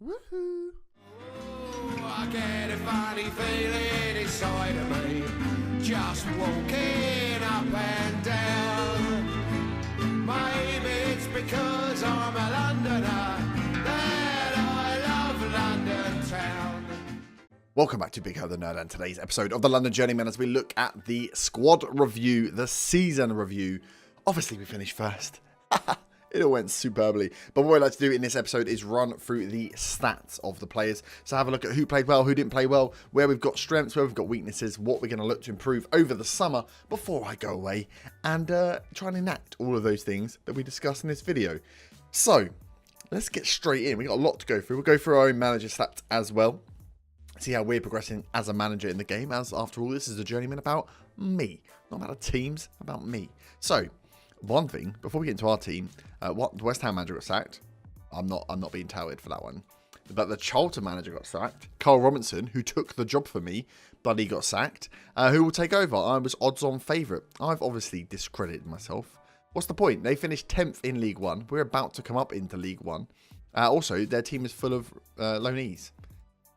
Woohoo! Oh, I get a funny feeling inside of me, just walking up and down. Maybe it's because I'm a Londoner that I love London town. Welcome back to Big Her the Nerd and today's episode of the London Journeyman as we look at the squad review, the season review. Obviously we finished first. It all went superbly. But what I'd like to do in this episode is run through the stats of the players. So have a look at who played well, who didn't play well, where we've got strengths, where we've got weaknesses, what we're going to look to improve over the summer before I go away and try and enact all of those things that we discussed in this video. So let's get straight in. We've got a lot to go through. We'll go through our own manager stats as well. See how we're progressing as a manager in the game, as after all this is a journeyman about me, not about the teams, about me. So one thing before we get into our team, what the West Ham manager got sacked. I'm not being touted for that one, but the Charlton manager got sacked. Carl Robinson, who took the job for me, but he got sacked. Who will take over? I was odds-on favourite. I've obviously discredited myself. What's the point? They finished 10th in League One. We're about to come up into League One. Also, their team is full of loanees.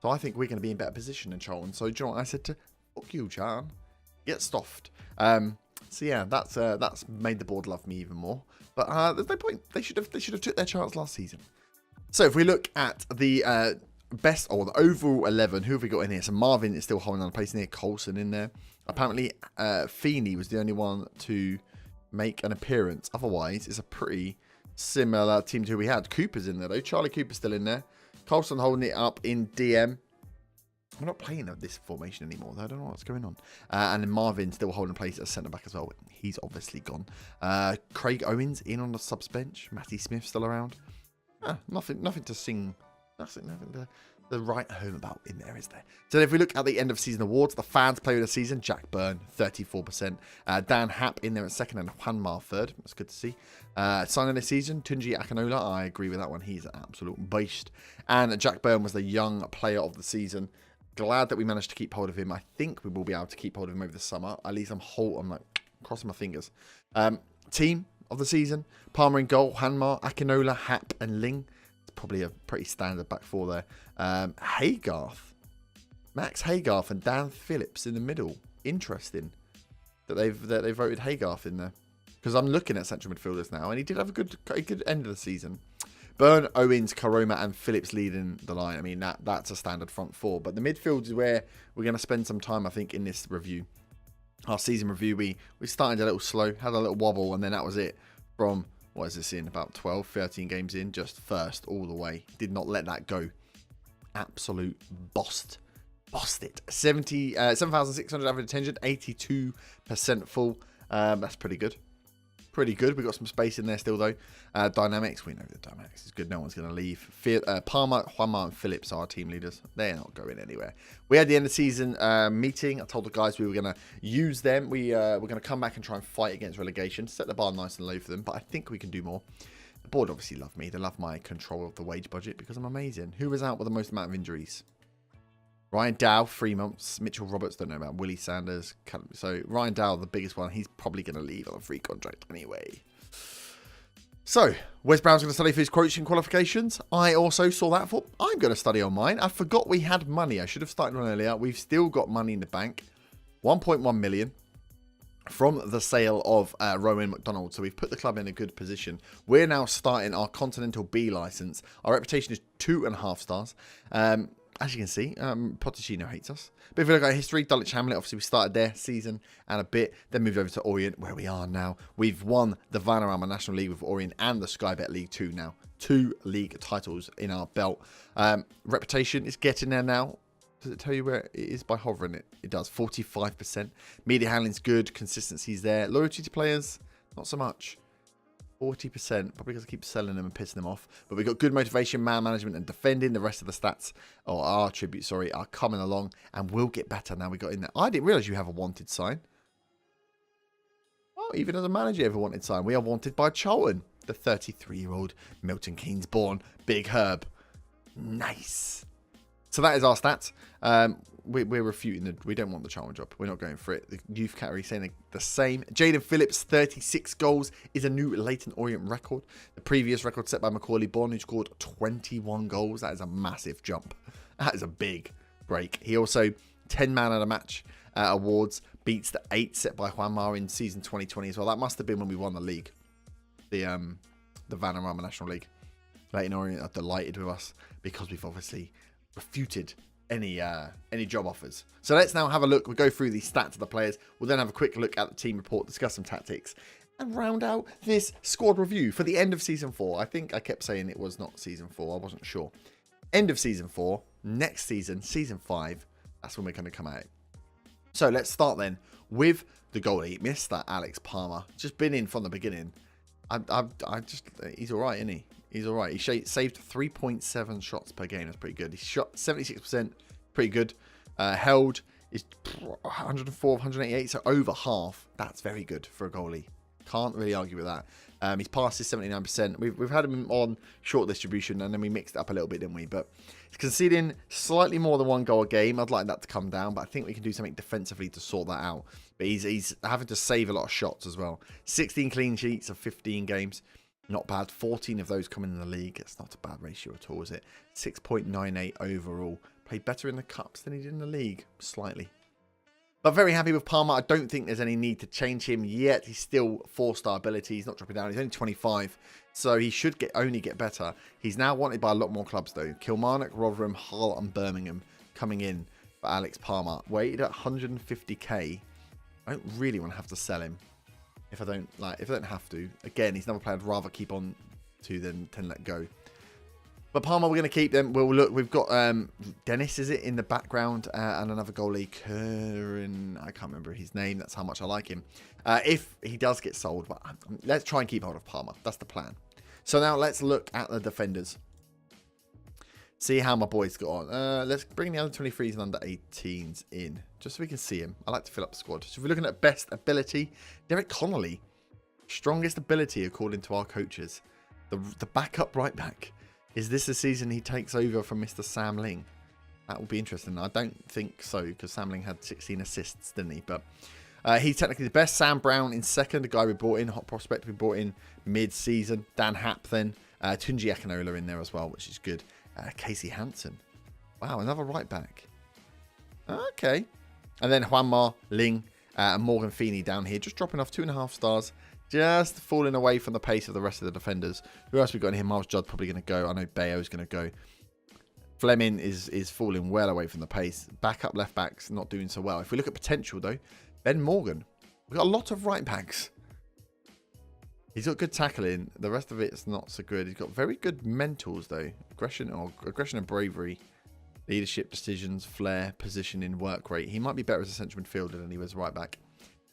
So I think we're going to be in better position than Charlton. So do you know what I said to? Fuck you, Chan. Get stuffed. So yeah, that's made the board love me even more. But there's no point. They should have took their chance last season. So if we look at the best or the overall 11, who have we got in here? So Marvin is still holding on a place in here. Coulson in there. Apparently, Feeney was the only one to make an appearance. Otherwise, it's a pretty similar team to who we had. Cooper's in there though. Charlie Cooper's still in there. Coulson holding it up in DM. We're not playing this formation anymore, though. I don't know what's going on. And then Marvin still holding place as centre-back as well. He's obviously gone. Craig Owens in on the subs bench. Matty Smith still around. Nothing to sing. Nothing to write home about in there, is there? So if we look at the end of season awards, the fans player of the season, Jack Byrne, 34%. Dan Happ in there at second and Juanmar third. That's good to see. Sign of the season, Tunji Akinola. I agree with that one. He's an absolute beast. And Jack Byrne was the young player of the season. Glad that we managed to keep hold of him. I think we will be able to keep hold of him over the summer. At least I'm like crossing my fingers. Team of the season, Palmer in goal, Hanmar, Akinola, Happ and Ling. It's probably a pretty standard back four there. Haygarth, Max Haygarth and Dan Phillips in the middle. Interesting that they voted Haygarth in there, because I'm looking at central midfielders now, and he did have a good end of the season. Byrne, Owens, Karoma and Phillips leading the line. I mean, that's a standard front four. But the midfield is where we're going to spend some time, I think, in this review. Our season review, we started a little slow, had a little wobble, and then that was it. From, what is this in, about 12, 13 games in, just first all the way. Did not let that go. Absolute bossed it. 7,600 average attention, 82% full. That's pretty good. Pretty good. We've got some space in there still, though. Dynamics. We know the dynamics is good. No one's going to leave. Palmer, Juanmar, and Phillips are our team leaders. They're not going anywhere. We had the end of season meeting. I told the guys we were going to use them. We're going to come back and try and fight against relegation. Set the bar nice and low for them. But I think we can do more. The board obviously love me. They love my control of the wage budget because I'm amazing. Who was out with the most amount of injuries? Ryan Dow, 3 months. Mitchell Roberts, don't know about. Willie Sanders. So Ryan Dow, the biggest one. He's probably going to leave on a free contract anyway. So, Wes Brown's going to study for his coaching qualifications. I also saw that. Thought, I'm going to study on mine. I forgot we had money. I should have started on earlier. We've still got money in the bank. 1.1 million from the sale of Rowan McDonald. So we've put the club in a good position. We're now starting our Continental B license. Our reputation is 2.5 stars. As you can see, Potticino hates us. But if we look at history, Dulwich Hamlet, obviously we started their season and a bit, then moved over to Orient, where we are now. We've won the Vanarama National League with Orient and the Sky Bet League 2 now. 2 league titles in our belt. Reputation is getting there now. Does it tell you where it is by hovering it? It does, 45%. Media handling's good, consistency's there. Loyalty to players, not so much. 40%, probably because I keep selling them and pissing them off. But we've got good motivation, man management and defending. The rest of the stats, or our attributes, sorry, are coming along and will get better now we got in there. I didn't realise you have a wanted sign. Oh, even as a manager, you have a wanted sign. We are wanted by Charlton, the 33-year-old Milton Keynes born Big Herb. Nice. So that is our stats. we're refuting we don't want the challenge job. We're not going for it. The youth category saying the same. Jaden Phillips, 36 goals is a new Leyton Orient record. The previous record set by Macaulay Bonne, who scored 21 goals. That is a massive jump. That is a big break. He also 10 man of the match awards, beats the 8 set by Juanma in season 2020 as well. That must have been when we won the league, the Vanarama National League. Leyton Orient are delighted with us because we've obviously refuted any job offers. So let's now have a look. We'll go through the stats of the players. We'll then have a quick look at the team report, discuss some tactics, and round out this squad review for the end of season 4. I think I kept saying it was not season 4. I wasn't sure. End of season 4. Next season, season 5. That's when we're going to come out. So let's start then with the goalie. Mr. Alex Palmer. Just been in from the beginning. He's all right, isn't he? He's all right. He saved 3.7 shots per game. That's pretty good. He shot 76%. Pretty good. Held is 104 of 188, so over half. That's very good for a goalie. Can't really argue with that. His pass is 79%. We've had him on short distribution, and then we mixed it up a little bit, didn't we? But he's conceding slightly more than 1 goal a game. I'd like that to come down, but I think we can do something defensively to sort that out. But he's having to save a lot of shots as well. 16 clean sheets of 15 games. Not bad. 14 of those coming in the league. It's not a bad ratio at all, is it? 6.98 overall. Played better in the cups than he did in the league. Slightly. But very happy with Palmer. I don't think there's any need to change him yet. He's still 4-star ability. He's not dropping down. He's only 25. So he should only get better. He's now wanted by a lot more clubs though. Kilmarnock, Rotherham, Hull and Birmingham coming in for Alex Palmer. Weighted at 150k. I don't really want to have to sell him. If I don't have to. Again, he's another player I'd rather keep on to than let go. But Palmer, we're going to keep them. We'll look. We've got Dennis, is it, in the background, and another goalie, Curran. I can't remember his name. That's how much I like him. If he does get sold, but let's try and keep hold of Palmer. That's the plan. So now let's look at the defenders. See how my boys got on. Let's bring the under 23s and under 18s in, just so we can see him. I like to fill up the squad. So if we're looking at best ability, Derek Connolly, strongest ability according to our coaches. The backup right back. Is this the season he takes over from Mr. Sam Ling? That will be interesting. I don't think so, because Sam Ling had 16 assists, didn't he? But he's technically the best. Sam Brown in second, the guy we brought in, hot prospect we brought in mid-season. Dan Happ then. Tunji Akinola in there as well, which is good. Casey Hansen. Wow, another right back. Okay. And then Juanma, Ling, and Morgan Feeney down here, just dropping off 2.5 stars. Just falling away from the pace of the rest of the defenders. Who else we got in here? Miles Judd probably going to go. I know Bayo's going to go. Fleming is falling well away from the pace. Backup left backs not doing so well. If we look at potential though, Ben Morgan. We've got a lot of right backs. He's got good tackling. The rest of it's not so good. He's got very good mentals though. Aggression and bravery. Leadership, decisions, flair, positioning, work rate. He might be better as a central midfielder than he was right back.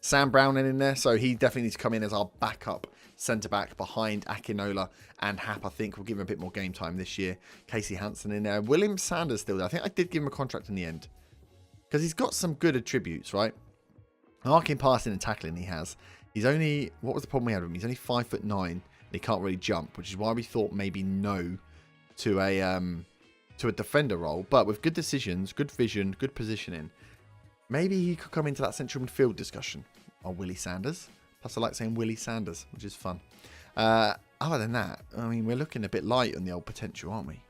Sam Brown in there, so he definitely needs to come in as our backup centre-back behind Akinola and Happ. I think we'll give him a bit more game time this year. Casey Hansen in there. William Sanders still there. I think I did give him a contract in the end. Because he's got some good attributes, right? Arcing, passing and tackling he has. He's only... What was the problem we had with him? He's only 5'9", and he can't really jump, which is why we thought maybe no to a defender role. But with good decisions, good vision, good positioning... Maybe he could come into that central midfield discussion. Or Willie Sanders. Plus I like saying Willie Sanders, which is fun. Other than that, I mean, we're looking a bit light on the old potential, aren't we?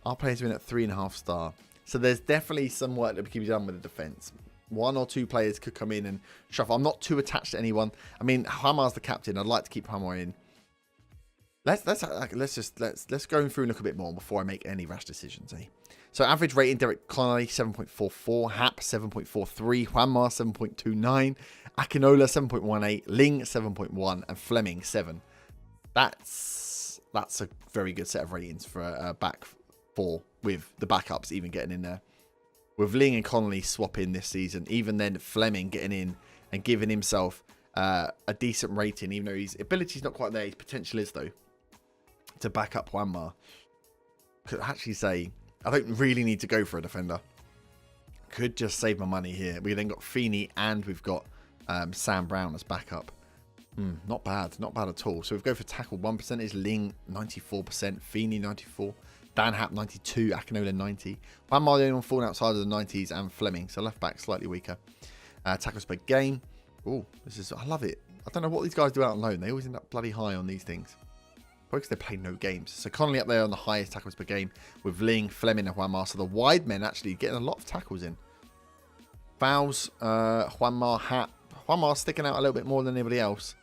Our players are in at 3.5 star. So there's definitely some work that can be done with the defence. 1 or 2 players could come in and shuffle. I'm not too attached to anyone. I mean, Hamar's the captain. I'd like to keep Hamar in. Let's go through and look a bit more before I make any rash decisions, eh? So average rating, Derek Connolly, 7.44. Happ, 7.43. Juanma, 7.29. Akinola, 7.18. Ling, 7.1. And Fleming, 7. That's a very good set of ratings for a back 4 with the backups even getting in there. With Ling and Connolly swapping this season, even then Fleming getting in and giving himself a decent rating, even though his ability's not quite there, his potential is though, to back up Juanma. Could actually say... I don't really need to go for a defender. Could just save my money here. We then got Feeney and we've got Sam Brown as backup. Not bad. Not bad at all. So we go for tackle 1%. Ling 94%. Feeney 94%. Dan Happ 92, Akinola 90. Juan Mar the only one falling outside of the 90s, and Fleming. So left back slightly weaker. Tackles per game. Oh, I love it. I don't know what these guys do out on loan. They always end up bloody high on these things. Probably because they play no games. So Connolly up there on the highest tackles per game with Ling, Fleming and Juan Mar. So the wide men actually getting a lot of tackles in. Fouls, Juan Mar, Happ. Juan Mar sticking out a little bit more than anybody else.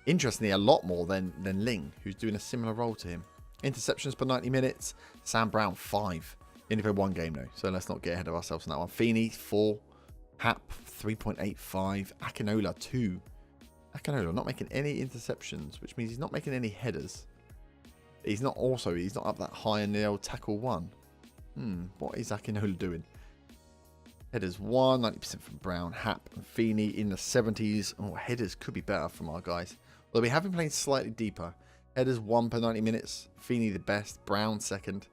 Interestingly, a lot more than Ling, who's doing a similar role to him. Interceptions per 90 minutes. Sam Brown, 5. He only played 1 game though, so let's not get ahead of ourselves on that one. Feeney, 4. Happ, 3.85. Akinola, 2. Akinola not making any interceptions, which means he's not making any headers. He's not up that high in the old tackle 1. What is Akinola doing? Headers 1, 90% from Brown, Happ and Feeney in the 70s. Oh, headers could be better from our guys. Although we have been playing slightly deeper. Headers 1 per 90 minutes. Feeney the best. Brown second.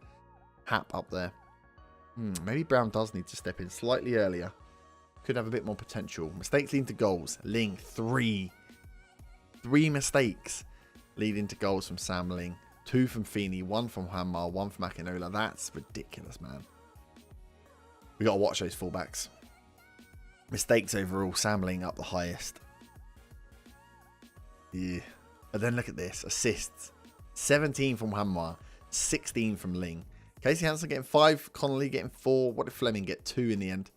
Happ up there. Maybe Brown does need to step in slightly earlier. Could have a bit more potential. Mistakes leading to goals. Ling, 3. 3 mistakes leading to goals from Sam Ling. 2 from Feeney, 1 from Juan Mar, 1 from Akinola. That's ridiculous, man. We got to watch those fullbacks. Mistakes overall. Sam Ling up the highest. Yeah. But then look at this. Assists. 17 from Juan Mar. 16 from Ling. Casey Hansen getting 5. Connolly getting 4. What did Fleming get? 2 in the end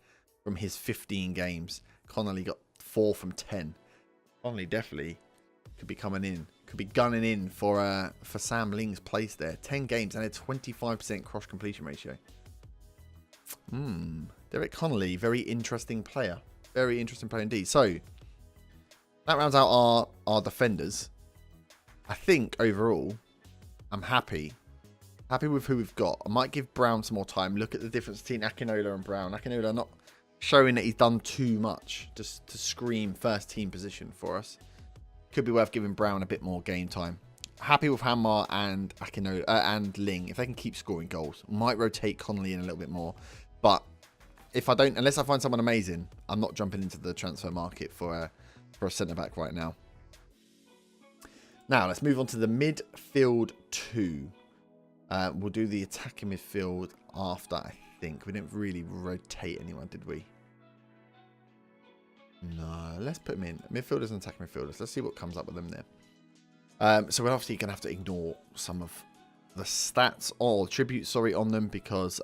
from his 15 games. Connolly got 4 from 10. Connolly definitely could be coming in. Could be gunning in for Sam Ling's place there. 10 games and a 25% cross completion ratio. Derek Connolly, very interesting player. Very interesting player indeed. So, that rounds out our defenders. I think, overall, I'm happy. Happy with who we've got. I might give Brown some more time. Look at the difference between Akinola and Brown. Akinola not showing that he's done too much just to scream first team position for us. Could be worth giving Brown a bit more game time. Happy with Hamar and Akinola and Ling. If they can keep scoring goals, might rotate Connolly in a little bit more. But if I don't, unless I find someone amazing, I'm not jumping into the transfer market for a centre back right now. Now let's move on to the midfield 2. We'll do the attacking midfield after. I think we didn't really rotate anyone, did we? No, let's put them in midfielders and attacking midfielders. Let's see what comes up with them there. So we're obviously going to have to ignore some of the stats or attributes, on them because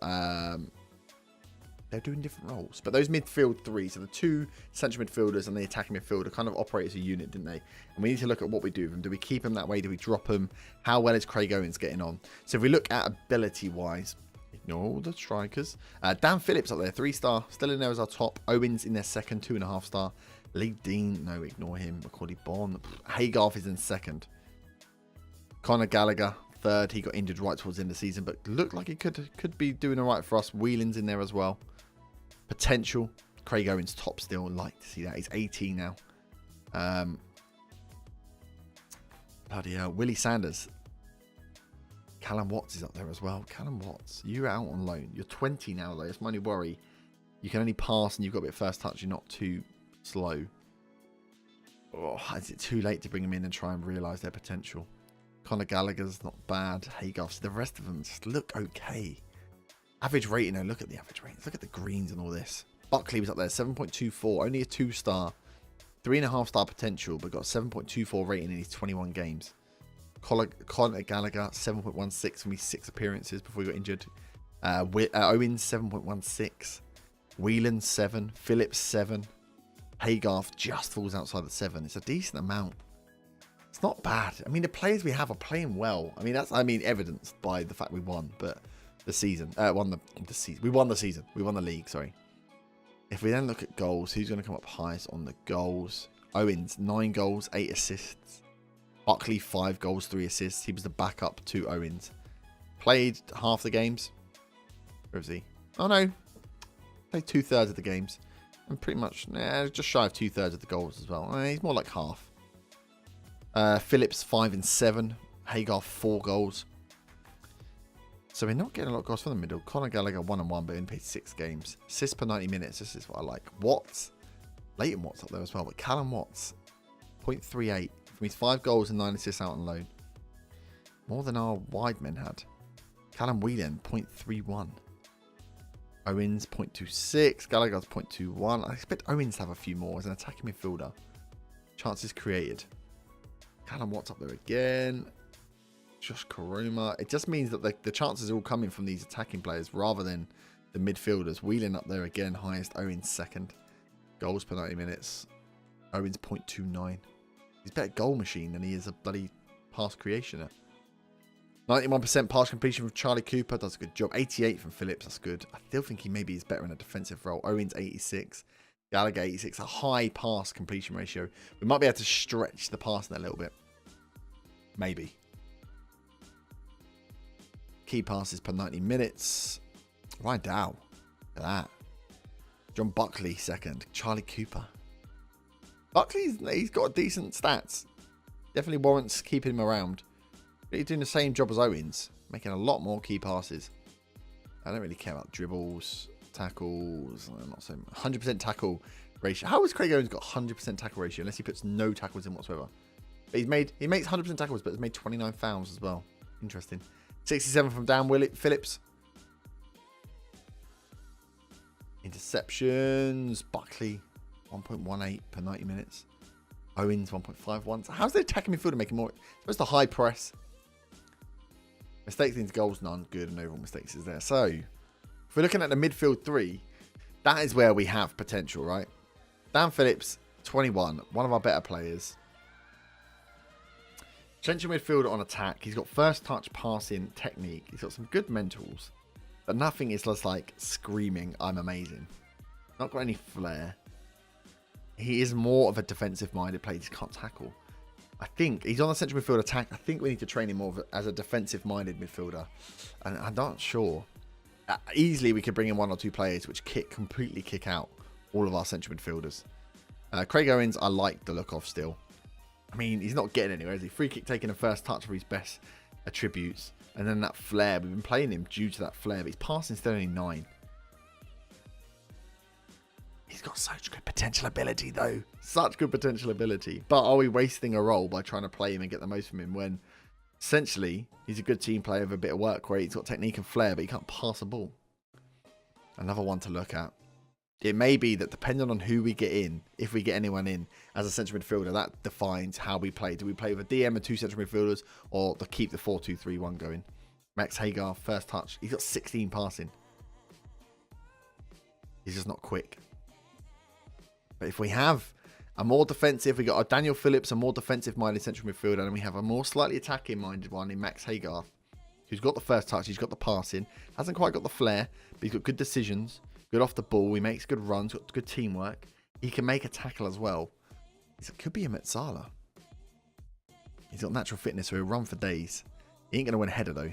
they're doing different roles. But those midfield 3, so the 2 central midfielders and the attacking midfielder kind of operate as a unit, didn't they? And we need to look at what we do with them. Do we keep them that way? Do we drop them? How well is Craig Owens getting on? So if we look at ability-wise, ignore all the strikers. Dan Phillips up there, 3-star, still in there as our top. Owens in their second, 2.5-star. Lee Dean, no, ignore him. Macaulay Bonne. Haygarth is in second. Conor Gallagher, third. He got injured right towards the end of the season, but looked like he could be doing all right for us. Whelan's in there as well. Potential. Craig Owens top still. Like to see that. He's 18 now. Bloody hell. Willie Sanders. Callum Watts is up there as well. Callum Watts, you're out on loan. You're 20 now, though. It's my only worry. You can only pass and you've got a bit of first touch. You're not too slow. Oh, is it too late to bring them in and try and realise their potential? Conor Gallagher's not bad. Haygarth. The rest of them just look okay. Average rating, though. Look at the average ratings. Look at the greens and all this. Buckley was up there. 7.24. Only a 2-star. 3.5-star potential, but got 7.24 rating in his 21 games. Conor Gallagher, 7.16 from his 6 appearances before he got injured. Owens, 7.16. Whelan, 7. Phillips, 7. Haygarth just falls outside the 7. It's a decent amount. It's not bad. I mean, the players we have are playing well. I mean, that's evidenced by the fact we won, but the season. Won the season. We won the season. We won the league, sorry. If we then look at goals, who's going to come up highest on the goals? Owens, 9 goals, 8 assists. Buckley, 5 goals, 3 assists. He was the backup to Owens. Played half the games. Where is he? Oh, no. Played 2/3 of the games. And pretty much, just shy of 2/3 of the goals as well. He's more like half. Phillips, 5 and 7. Haygarth, 4 goals. So we're not getting a lot of goals from the middle. Conor Gallagher, 1 and 1, but only played 6 games. Assists per 90 minutes. This is what I like. Watts. Leyton Watts up there as well. But Callum Watts, 0.38. From his 5 goals and 9 assists out on loan. More than our wide men had. Callum Whelan, 0.31. Owens, 0.26. Gallagher's 0.21. I expect Owens to have a few more as an attacking midfielder. Chances created. Callum Watt's up there again. Josh Koroma. It just means that the chances are all coming from these attacking players rather than the midfielders. Whelan up there again, highest. Owens second. Goals per 90 minutes. Owens 0.29. He's a better goal machine than he is a bloody pass creationer. 91% pass completion from Charlie Cooper. Does a good job. 88 from Phillips. That's good. I still think he maybe is better in a defensive role. Owens 86. Gallagher 86. A high pass completion ratio. We might be able to stretch the passing a little bit. Maybe. Key passes per 90 minutes. Ryan Dow. Look at that. John Buckley second. Charlie Cooper. Buckley's he's got decent stats. Definitely warrants keeping him around. But he's doing the same job as Owens. Making a lot more key passes. I don't really care about dribbles, tackles. I'm not saying 100% tackle ratio. How has Craig Owens got 100% tackle ratio unless he puts no tackles in whatsoever? But he makes 100% tackles, but has made 29 fouls as well. Interesting. 67 from Dan Phillips. Interceptions. Buckley 1.18 per 90 minutes. Owens 1.51. So how's the attacking midfielder making more? Supposed to high press. Mistakes into goals, none. Good, and overall mistakes is there. So if we're looking at the midfield three, that is where we have potential, right? Dan Phillips, 21, one of our better players. Central midfielder on attack. He's got first touch passing technique. He's got some good mentals, but nothing is just like screaming, I'm amazing. Not got any flair. He is more of a defensive-minded player. He just can't tackle. I think he's on the central midfield attack. I think we need to train him more as a defensive-minded midfielder. And I'm not sure. Easily, we could bring in one or two players which completely kick out all of our central midfielders. Craig Owens, I like the look of still. I mean, he's not getting anywhere, is he? Free kick taking a first touch for his best attributes. And then that flair. We've been playing him due to that flair. But he's passing still only 9. He's got such good potential ability, though. Such good potential ability. But are we wasting a role by trying to play him and get the most from him when, essentially, he's a good team player with a bit of work rate. He's got technique and flair, but he can't pass a ball. Another one to look at. It may be that depending on who we get in, if we get anyone in as a central midfielder, that defines how we play. Do we play with a DM and 2 central midfielders, or keep the 4-2-3-1 going? Max Hagar, first touch. He's got 16 passing. He's just not quick. But if we have a more defensive, we got a Daniel Phillips, a more defensive-minded central midfielder, and we have a more slightly attacking-minded one in Max Hagar, who's got the first touch, he's got the passing, hasn't quite got the flair, but he's got good decisions, good off the ball, he makes good runs, got good teamwork. He can make a tackle as well. It could be a Metzala. He's got natural fitness, so he'll run for days. He ain't going to win a header, though.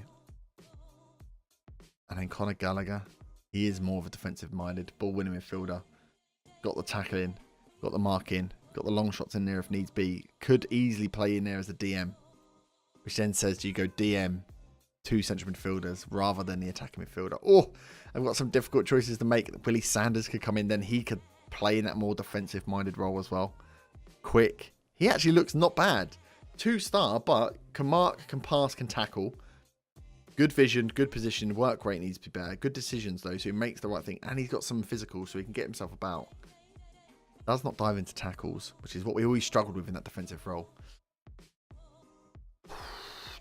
And then Conor Gallagher, he is more of a defensive-minded, ball-winning midfielder. Got the tackling, got the marking, got the long shots in there if needs be. Could easily play in there as a DM. Which then says, do you go DM, 2 central midfielders, rather than the attacking midfielder? Oh, I've got some difficult choices to make. Willie Sanders could come in, then he could play in that more defensive-minded role as well. Quick. He actually looks not bad. 2-star, but can mark, can pass, can tackle. Good vision, good position, work rate needs to be better. Good decisions, though, so he makes the right thing. And he's got some physical, so he can get himself about. Does not dive into tackles, which is what we always struggled with in that defensive role.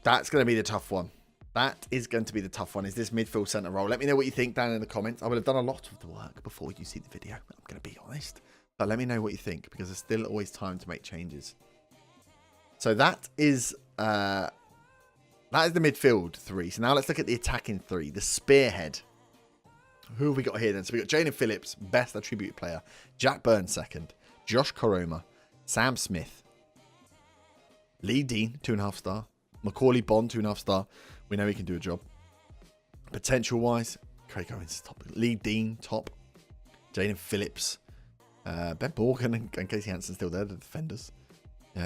That's going to be the tough one. That is going to be the tough one, is this midfield centre role. Let me know what you think down in the comments. I would have done a lot of the work before you see the video. I'm going to be honest. But let me know what you think, because there's still always time to make changes. So that is the midfield 3. So now let's look at the attacking 3. The spearhead. Who have we got here then? So we got Jaden Phillips, best attribute player. Jack Burns, second. Josh Koroma. Sam Smith. Lee Dean, 2.5-star. Macaulay Bond, 2.5-star. We know he can do a job. Potential-wise, Craig Owens, top. Lee Dean, top. Jaden Phillips. Ben Morgan and Casey Hansen still there, the defenders.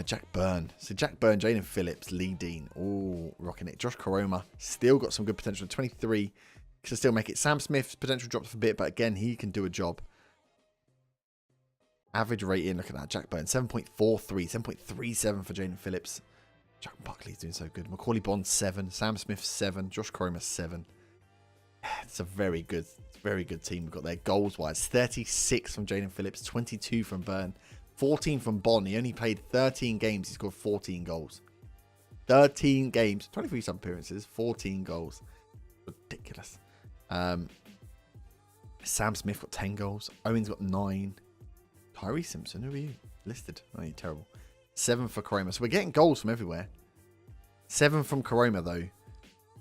Jack Byrne. So Jack Byrne, Jaden Phillips, Lee Dean. Oh, rocking it. Josh Koroma, still got some good potential. 23. Can still make it. Sam Smith's potential dropped off a bit, but again, he can do a job. Average rating, look at that. Jack Byrne, 7.43. 7.37 for Jaden Phillips. Jack Buckley's doing so good. Macaulay Bond 7. Sam Smith 7. Josh Cromer 7. It's a very good team we've got there. Goals-wise, 36 from Jaden Phillips, 22 from Byrne, 14 from Bond. He only played 13 games. He scored 14 goals. 13 games, 23 sub appearances, 14 goals. Ridiculous. Sam Smith got 10 goals. Owens got 9. Tyree Simpson, who are you? Listed. Oh, you're terrible. 7 for Cromer. So we're getting goals from everywhere. 7 from Cromer, though.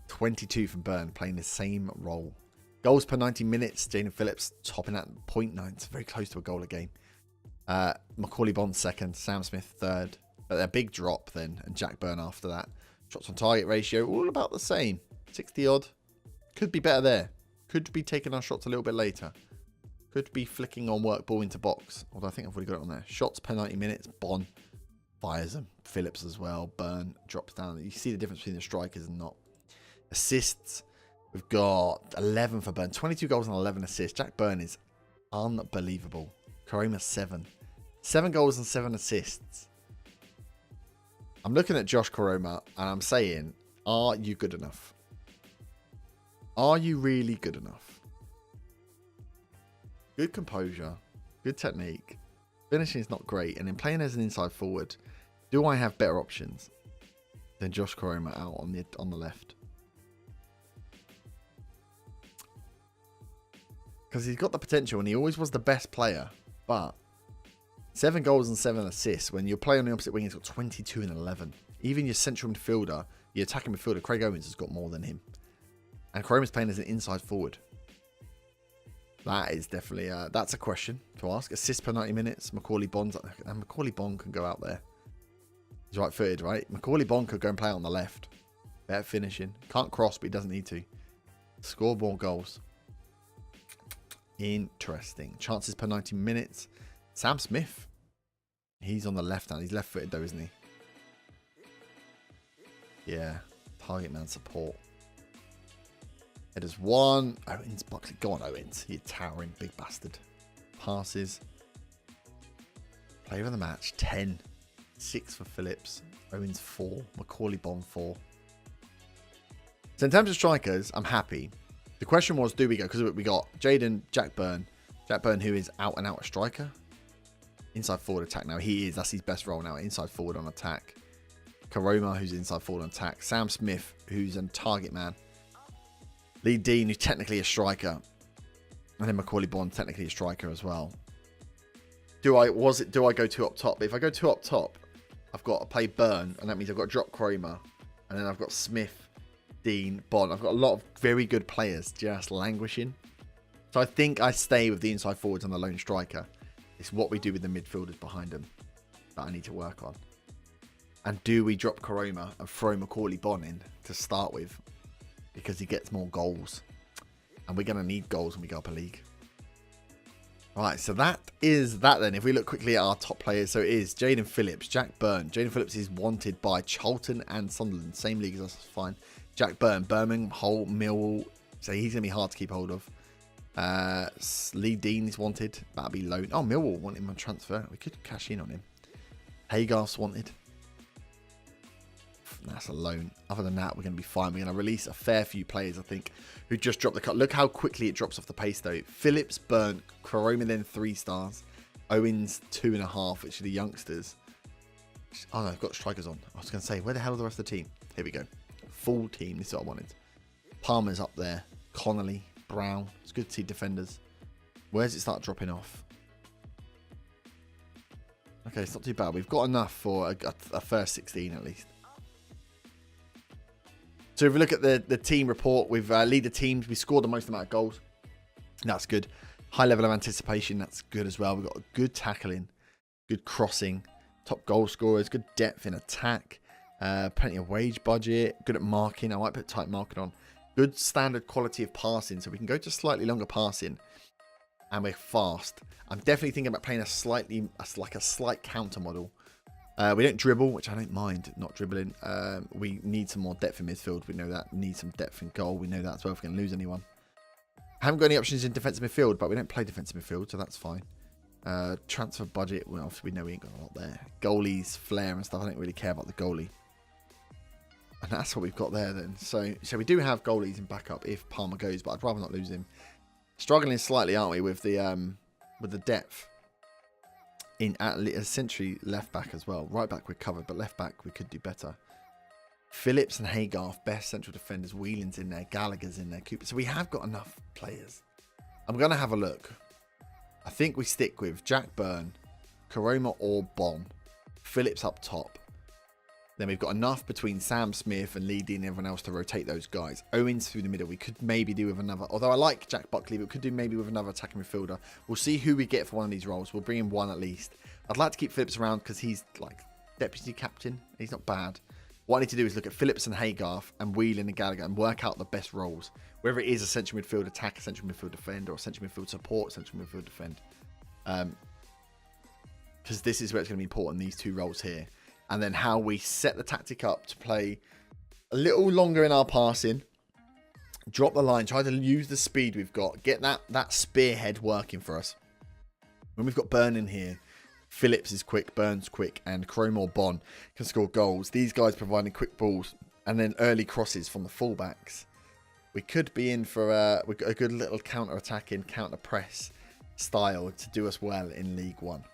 22 from Byrne, playing the same role. Goals per 90 minutes. Jaden Phillips topping at 0.9. It's very close to a goal a game. Macaulay Bond 2nd. Sam Smith 3rd. But a big drop then. And Jack Byrne after that. Shots on target ratio, all about the same. 60 odd. Could be better there. Could be taking our shots a little bit later. Could be flicking on work ball into box. Although I think I've already got it on there. Shots per 90 minutes. Bond fires them. Phillips as well. Byrne drops down. You see the difference between the strikers and not. Assists. We've got 11 for Byrne. 22 goals and 11 assists. Jack Byrne is unbelievable. Cromer 7. 7 goals and 7 assists. I'm looking at Josh Cromer and I'm saying, are you good enough? Are you really good enough? Good composure. Good technique. Finishing is not great. And in playing as an inside forward, do I have better options than Josh Cromer out on the left? Because he's got the potential and he always was the best player. But 7 goals and 7 assists. When you're playing on the opposite wing, he's got 22 and 11. Even your central midfielder, your attacking midfielder, Craig Owens, has got more than him. And Cromer's playing as an inside forward. That is definitely, that's a question to ask. Assists per 90 minutes. Macaulay Bond. And Macaulay Bond can go out there. He's right-footed, right? Macaulay Bond could go and play on the left. Better finishing. Can't cross, but he doesn't need to. Score more goals. Interesting. Chances per 90 minutes. Sam Smith. He's on the left hand. He's left-footed though, isn't he? Yeah. Target man support. Headers 1. Owens, Buckley. Go on, Owens. You're towering. Big bastard. Passes. Player of the match. 10. 6 for Phillips. Owens 4. Macaulay Bond 4. So in terms of strikers, I'm happy. The question was, do we go? Because we got Jaden, Jack Byrne. Jack Byrne, who is out and out a striker. Inside forward attack now. He is. That's his best role now. Inside forward on attack. Cromer, who's inside forward on attack. Sam Smith, who's a target man. Lee Dean, who's technically a striker. And then Macaulay Bond, technically a striker as well. Do I go 2 up top? If I go 2 up top, I've got to play Byrne. And that means I've got to drop Cromer. And then I've got Smith, Dean, Bond. I've got a lot of very good players just languishing. So I think I stay with the inside forwards and the lone striker. It's what we do with the midfielders behind them that I need to work on. And do we drop Cromer and throw Macaulay Bond in to start with? Because he gets more goals. And we're going to need goals when we go up a league. Right, so that is that then. If we look quickly at our top players. So it is Jaden Phillips, Jack Byrne. Jaden Phillips is wanted by Charlton and Sunderland. Same league as us, fine. Jack Byrne, Birmingham, Hull, Millwall. So he's going to be hard to keep hold of. Lee Dean is wanted. That'll be loan. Oh, Millwall want him on transfer. We could cash in on him. Haygarth's wanted. That's a loan. Other than that, we're going to be fine. We're going to release a fair few players, I think, who just dropped the cut. Look how quickly it drops off the pace, though. Phillips, Byrne, Cromer, then 3 stars. Owens, 2.5, which are the youngsters. Oh, no, I've got strikers on. I was going to say, where the hell are the rest of the team? Here we go. Full team. This is what I wanted. Palmer's up there. Connolly, Brown. It's good to see defenders. Where does it start dropping off? Okay, it's not too bad. We've got enough for a first 16 at least. So if we look at the team report, we've lead the teams. We scored the most amount of goals. That's good. High level of anticipation. That's good as well. We've got good tackling, good crossing, top goal scorers, good depth in attack, plenty of wage budget, good at marking. I might put tight marking on. Good standard quality of passing, so we can go to slightly longer passing, and we're fast. I'm definitely thinking about playing a slight counter model. We don't dribble, which I don't mind not dribbling. We need some more depth in midfield. We know that. We need some depth in goal. We know that as well if we're going to lose anyone. Haven't got any options in defensive midfield, but we don't play defensive midfield, so that's fine. Transfer budget, well, obviously we know we ain't got a lot there. Goalies, flair and stuff. I don't really care about the goalie. And that's what we've got there then. So we do have goalies in backup if Palmer goes, but I'd rather not lose him. Struggling slightly, aren't we, with the depth in at century left back as well. Right back we're covered, but left back we could do better. Phillips and Haygarth, best central defenders. Whelan's in there, Gallagher's in there, Cooper. So we have got enough players. I'm going to have a look. I think we stick with Jack Byrne, Karoma or Bon, Phillips up top. Then we've got enough between Sam Smith and Lee Dean and everyone else to rotate those guys. Owens through the middle. We could maybe do with another. Although I like Jack Buckley, but we could do maybe with another attacking midfielder. We'll see who we get for one of these roles. We'll bring in one at least. I'd like to keep Phillips around because he's like deputy captain. He's not bad. What I need to do is look at Phillips and Haygarth and Whelan and Gallagher and work out the best roles. Whether it is a central midfield attack, a central midfield defend, or a central midfield support, central midfield defend. Because this is where it's going to be important, these two roles here. And then how we set the tactic up to play a little longer in our passing. Drop the line. Try to use the speed we've got. Get that spearhead working for us. When we've got Byrne in here, Phillips is quick, Burns quick, and Chrome or Bon can score goals. These guys providing quick balls and then early crosses from the fullbacks. We could be in for a good little counter-attacking, counter-press style to do us well in League One.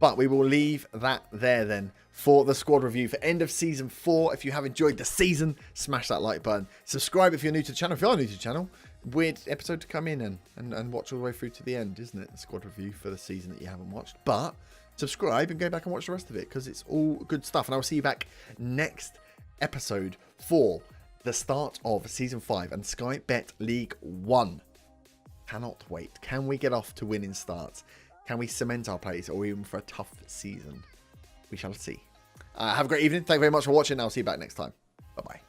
But we will leave that there then for the squad review for end of season 4. If you have enjoyed the season, smash that like button. Subscribe if you're new to the channel. If you are new to the channel, weird episode to come in and watch all the way through to the end, isn't it? The squad review for the season that you haven't watched. But subscribe and go back and watch the rest of it because it's all good stuff. And I will see you back next episode for the start of season 5 and Sky Bet League 1. Cannot wait. Can we get off to winning starts? Can we cement our place or even for a tough season? We shall see. Have a great evening. Thank you very much for watching. I'll see you back next time. Bye-bye.